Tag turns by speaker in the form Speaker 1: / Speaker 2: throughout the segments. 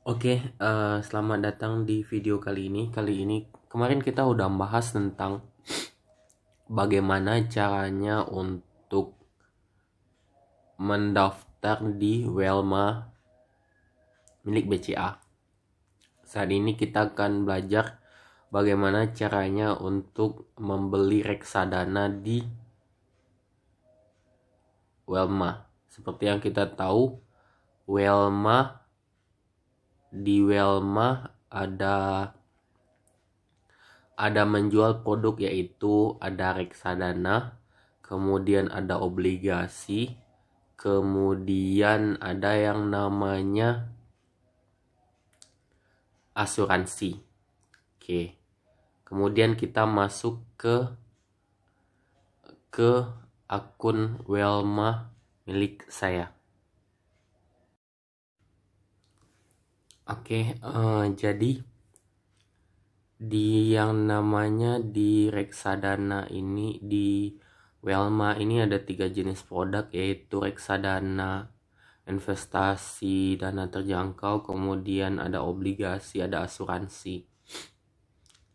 Speaker 1: Selamat datang di video kali ini. Kemarin kita udah bahas tentang bagaimana caranya untuk mendaftar di Welma milik BCA. Saat ini kita akan belajar bagaimana caranya untuk membeli reksadana di Welma. Seperti yang kita tahu, di Welma ada menjual produk, yaitu ada reksadana, kemudian ada obligasi, kemudian ada yang namanya asuransi. Kemudian kita masuk ke akun Welma milik saya. Jadi di yang namanya di reksadana ini, di Welma ini ada 3 jenis produk, yaitu reksadana investasi dana terjangkau, kemudian ada obligasi, ada asuransi.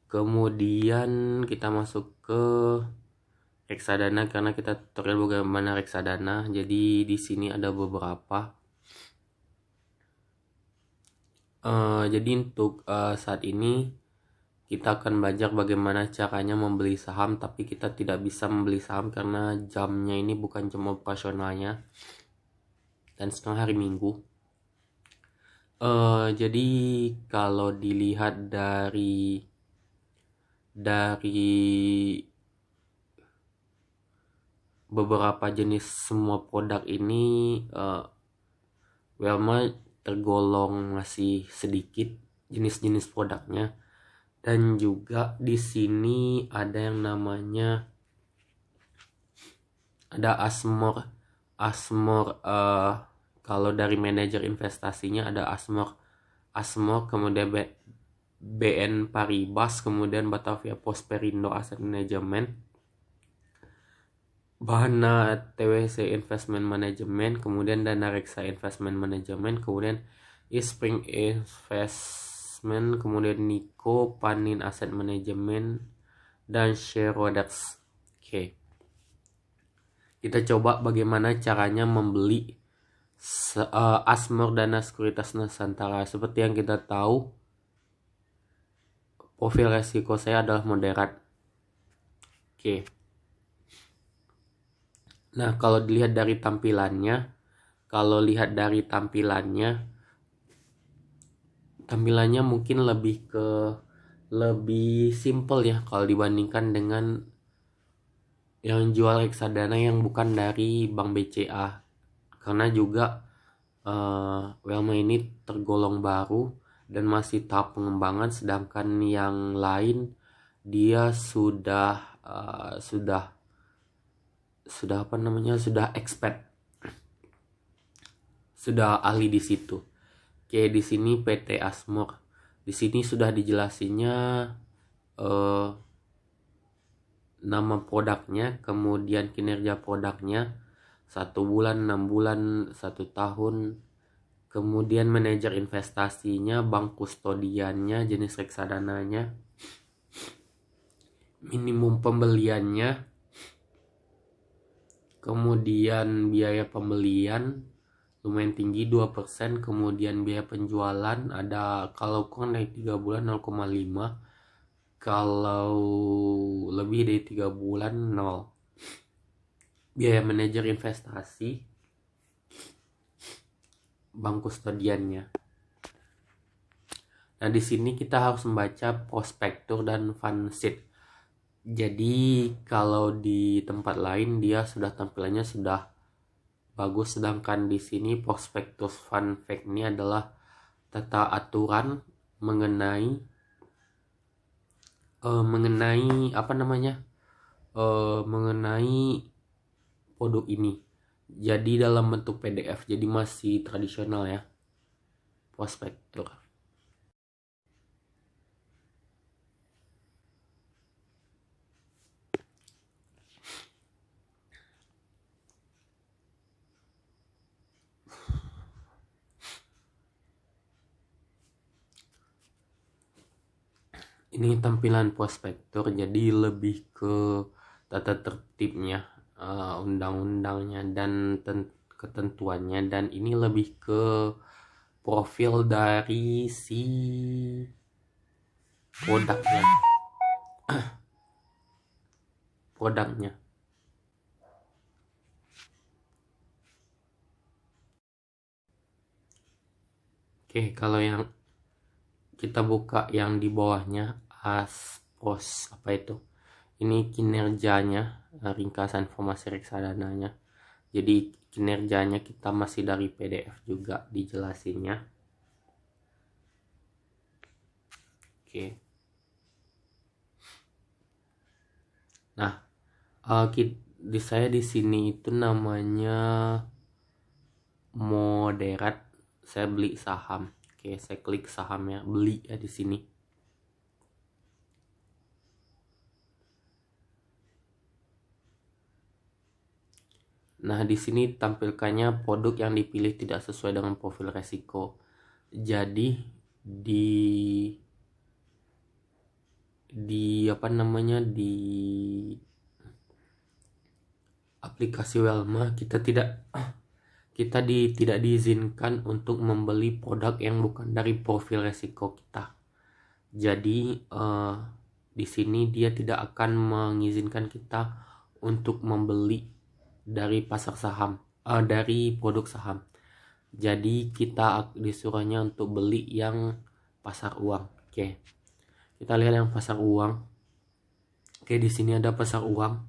Speaker 1: Kemudian kita masuk ke reksadana karena kita tutorial bagaimana reksadana. Jadi di sini ada beberapa. Jadi untuk saat ini kita akan belajar bagaimana caranya membeli saham, tapi kita tidak bisa membeli saham karena jamnya ini bukan jam operasionalnya dan sekarang hari Minggu. Jadi kalau dilihat dari beberapa jenis semua produk ini, Welma tergolong masih sedikit jenis-jenis produknya. Dan juga di sini ada yang namanya ada Asmore. Kalau dari manajer investasinya ada Asmore, kemudian BN Paribas, kemudian Batavia Prosperindo Asset Management, Bahana TWC Investment Management, kemudian Dana Reksa Investment Management, kemudian Eastspring Investment, kemudian Niko Panin Asset Management, dan Shareholders. Kita coba bagaimana caranya membeli Asmore Dana Sekuritas Nusantara. Seperti yang kita tahu, profil resiko saya adalah moderat. Nah, kalau dilihat dari tampilannya, tampilannya mungkin lebih simple ya kalau dibandingkan dengan yang jual reksadana yang bukan dari Bank BCA. Karena juga Welma ini tergolong baru dan masih tahap pengembangan, sedangkan yang lain dia sudah expert, sudah ahli di situ. Di sini PT Asmore. Di sini sudah dijelasinnya nama produknya, kemudian kinerja produknya, 1 bulan, 6 bulan, 1 tahun, kemudian manajer investasinya, bank kustodiannya, jenis reksadananya, minimum pembeliannya, kemudian biaya pembelian lumayan tinggi 2%, kemudian biaya penjualan ada kalau kurang dari 3 bulan 0,5, kalau lebih dari 3 bulan 0. Biaya manajer investasi, bank kustodiannya. Nah, di sini kita harus membaca prospektur dan fund sheet. Jadi kalau di tempat lain dia sudah tampilannya sudah bagus, sedangkan di sini prospektus fund fact ini adalah tata aturan mengenai produk ini. Jadi dalam bentuk PDF, jadi masih tradisional ya prospektur. Ini tampilan prospektur, jadi lebih ke tata tertibnya, undang-undangnya dan ketentuannya, dan ini lebih ke profil dari si produknya. Oke, kalau yang kita buka yang di bawahnya, aspos apa itu, ini kinerjanya, ringkasan informasi reksadananya. Jadi kinerjanya kita masih dari PDF juga dijelasinnya. Oke. Nah, di saya di sini itu namanya moderat. Saya beli saham. Oke, saya klik sahamnya, beli ya di sini. Nah, di sini tampilkannya produk yang dipilih tidak sesuai dengan profil resiko. Jadi di apa namanya, di aplikasi Welma tidak diizinkan untuk membeli produk yang bukan dari profil resiko kita. Jadi di sini dia tidak akan mengizinkan kita untuk membeli dari pasar saham, dari produk saham. Jadi kita disuruhnya untuk beli yang pasar uang. Oke. Kita lihat yang pasar uang. Oke, di sini ada pasar uang.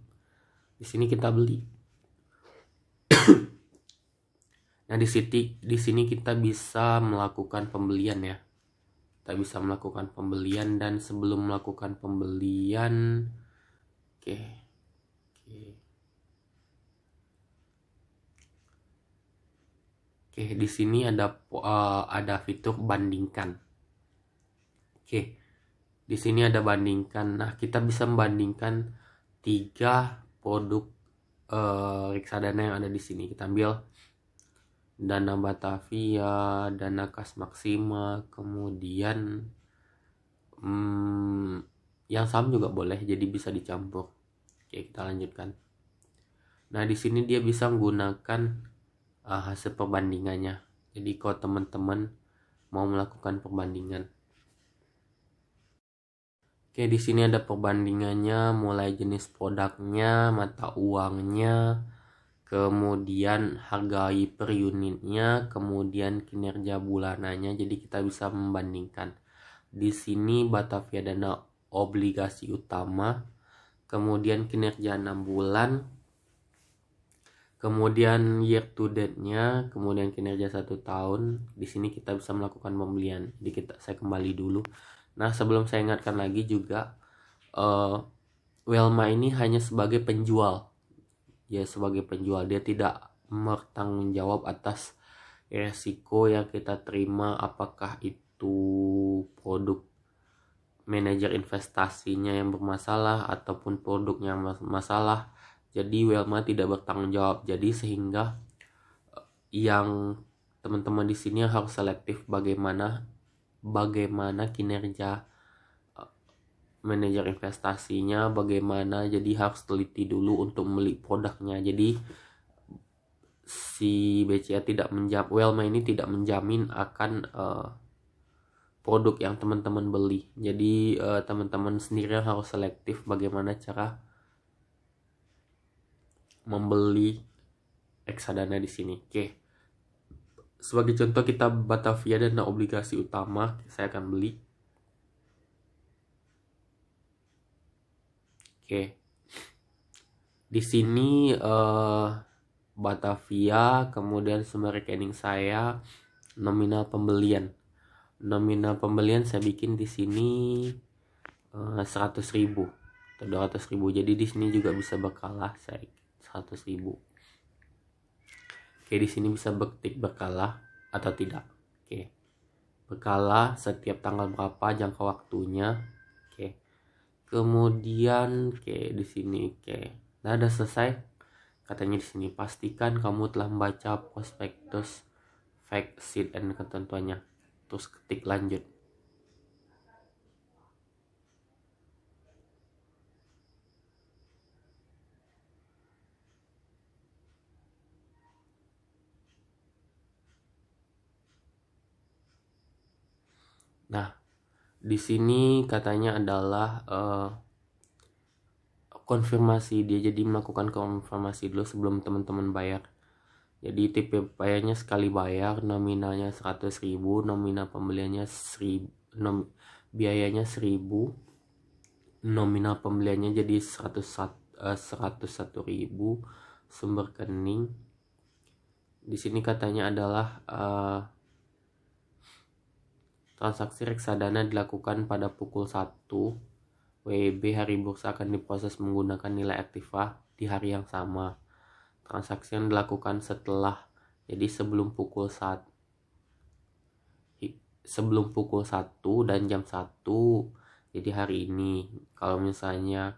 Speaker 1: Di sini kita beli. Nah, di sini kita bisa melakukan pembelian ya. Kita bisa melakukan pembelian, dan sebelum melakukan pembelian, oke. Oke, di sini ada fitur bandingkan. Oke. Di sini ada bandingkan. Nah, kita bisa membandingkan 3 produk reksadana yang ada di sini. Kita ambil Dana Batavia, Dana Kas Maksima, kemudian yang saham juga boleh, jadi bisa dicampur. Oke, kita lanjutkan. Nah, di sini dia bisa menggunakan hasil perbandingannya. Jadi kalau teman-teman mau melakukan perbandingan. Oke, di sini ada perbandingannya, mulai jenis produknya, mata uangnya, kemudian harga per unitnya, kemudian kinerja bulanannya. Jadi kita bisa membandingkan. Di sini Batavia Dana obligasi utama, kemudian kinerja 6 bulan, kemudian year to date-nya, kemudian kinerja 1 tahun. Di sini kita bisa melakukan pembelian. Jadi saya kembali dulu. Nah, sebelum saya ingatkan lagi juga, Welma ini hanya sebagai penjual. Ya, sebagai penjual, dia tidak bertanggung jawab atas resiko yang kita terima, apakah itu produk manajer investasinya yang bermasalah ataupun produknya yang bermasalah. Jadi Welma tidak bertanggung jawab. Jadi sehingga yang teman-teman di sini harus selektif bagaimana kinerja manajer investasinya, bagaimana, jadi harus teliti dulu untuk membeli produknya. Jadi si BCA Welma ini tidak menjamin akan produk yang teman-teman beli. Jadi teman-teman sendiri harus selektif bagaimana cara membeli reksadana di sini. Oke. Sebagai contoh, kita Batavia Dana obligasi utama, saya akan beli. Oke. Di sini Batavia, kemudian sumber rekening saya, nominal pembelian. Nominal pembelian saya bikin di sini 100.000 atau 200.000. Jadi di sini juga bisa berkala, saya 100.000. Oke, di sini bisa ketik berkala atau tidak. Oke. Berkala setiap tanggal berapa, jangka waktunya. Oke. Kemudian di sini Nah, udah selesai. Katanya di sini pastikan kamu telah membaca prospektus, fact sheet, dan ketentuannya. Terus ketik lanjut. Nah, di sini katanya adalah konfirmasi, dia jadi melakukan konfirmasi dulu sebelum teman-teman bayar. Jadi tipe bayarnya sekali bayar, nominalnya 100.000, nominal pembeliannya 1000, biayanya 1000, nominal pembeliannya jadi 101.000, sumber rekening. Di sini katanya adalah transaksi reksadana dilakukan pada pukul 1 WIB, hari bursa akan diproses menggunakan nilai aktiva di hari yang sama. Transaksi yang dilakukan setelah, jadi sebelum pukul 1 dan jam 1, jadi hari ini. Kalau misalnya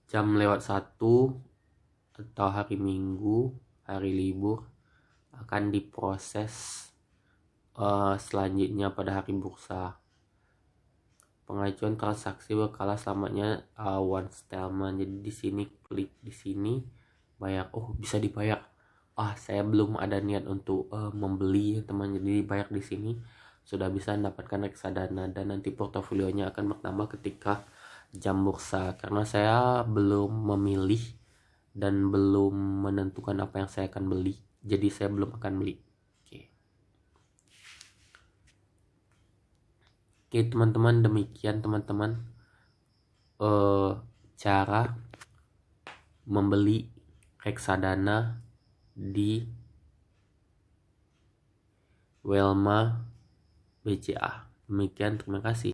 Speaker 1: jam lewat 1 atau hari Minggu, hari libur, akan diproses selanjutnya pada hari bursa. Pengajuan transaksi berkala selamanya one settlement. Jadi di sini klik di sini bayar. Oh, bisa dibayar. Saya belum ada niat untuk membeli, teman. Jadi bayar di sini sudah bisa mendapatkan reksadana, dan nanti portofolionya akan bertambah ketika jam bursa. Karena saya belum memilih dan belum menentukan apa yang saya akan beli, jadi saya belum akan beli. Oke teman-teman, demikian teman-teman cara membeli reksadana di Welma BCA. Demikian, terima kasih.